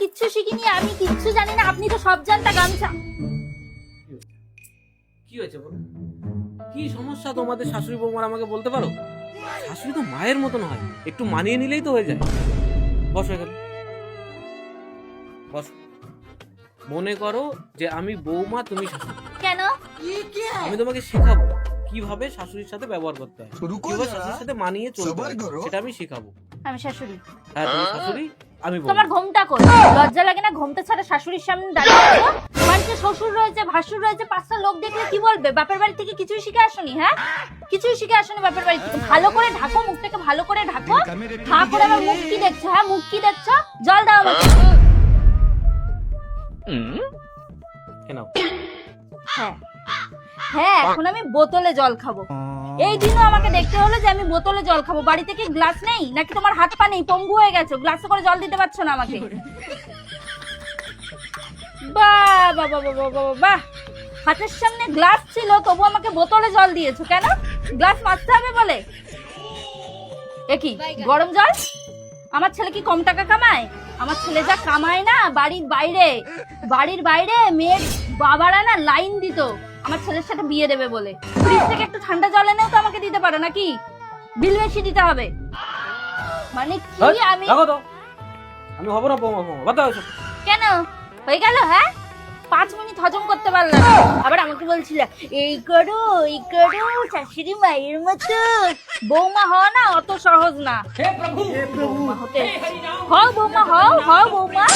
কিচ্ছু শিখিনি, আমি কিচ্ছু জানি না, আপনি তো সব জানতা। গামছা কি হয়েছে বলো? কি সমস্যা তোমাদের শাশুড়ি বৌমার আমাকে বলতে পারো? শাশুড়ি তো মায়ের মতন হয়, একটু মানিয়ে নিলেই তো হয়ে যায়। বস হয়ে গেল, বস। মনে করো যে আমি বৌমা, তুমি শাশুড়ি। কেন? আমি তোমাকে শেখাবো কিভাবে শাশুড়ির সাথে ব্যবহার করতে হয়, কিভাবে শাশুড়ির সাথে মানিয়ে চলতে হয়, সেটা আমি শেখাবো। আমি শাশুড়ি, হ্যাঁ তুমি শাশুড়ি, আমি তোমার বৌমা। ঘোমটা কই? লজ্জা লাগে না ঘোমটা ছাড়া শাশুড়ির সামনে দাঁড়িয়ে আছো? বাড়িতে শ্বশুর রয়েছে, ভাসুর রয়েছে, 5টা লোক দেখলে কি বলবে? বাপের বাড়ি থেকে কিছুই শিখে আসোনি? হ্যাঁ, কিছুই শিখে আসোনি বাপের বাড়ি থেকে। ভালো করে ঢাকো মুখটাকে, ভালো করে ঢাকো। হা করে আমার মুখ কি দেখছো? হ্যাঁ, মুখ কি দেখছো? জল দাও আমাকে। কেন? হ্যাঁ হ্যাঁ, এখন আমি বোতলে জল খাবো। এই দিনও আমাকে দেখতে হলো যে আমি বোতলে জল খাবো। বাড়ি থেকে গ্লাস নেই নাকি? তোমার হাত পা নেই, পঙ্গু হয়ে গেছো, গ্লাসে করে জল দিতে পারছো না আমাকে? বাহ বাহ বাহ বাহ বাহ বাহ বাহ, হাতের সামনে গ্লাস ছিল তবু আমাকে বোতলে জল দিয়েছো কেন? গ্লাস মাজতে হবে বলে? একই গরম জল? আমার ছেলে কি কম টাকা কামায়? আমার ছেলে যা কামায় না, বাড়ির বাইরে মেয়ের বাবারা না লাইন দিত আমার ছেলের সাথে বিয়ে দেবে বলে। ফ্রিজ থেকে একটু ঠান্ডা জল এনেও তো আমাকে দিতে পারো নাকি? বিল বেশি দিতে হবে মানে কি? আমি দেখো তো, আমি হবো না বৌমা। বৌমা বাদ দাও এসব। কেন হয়ে গেল? হ্যাঁ, 5 মিনিট হজম করতে পারলাম না। আবার আমাকে বলছিল এই করো শাশুড়ি মায়ের মতো। বৌমা হওয়া না অত সহজ না। হে প্রভু, বৌমা হতে হও, বৌমা হও বৌমা।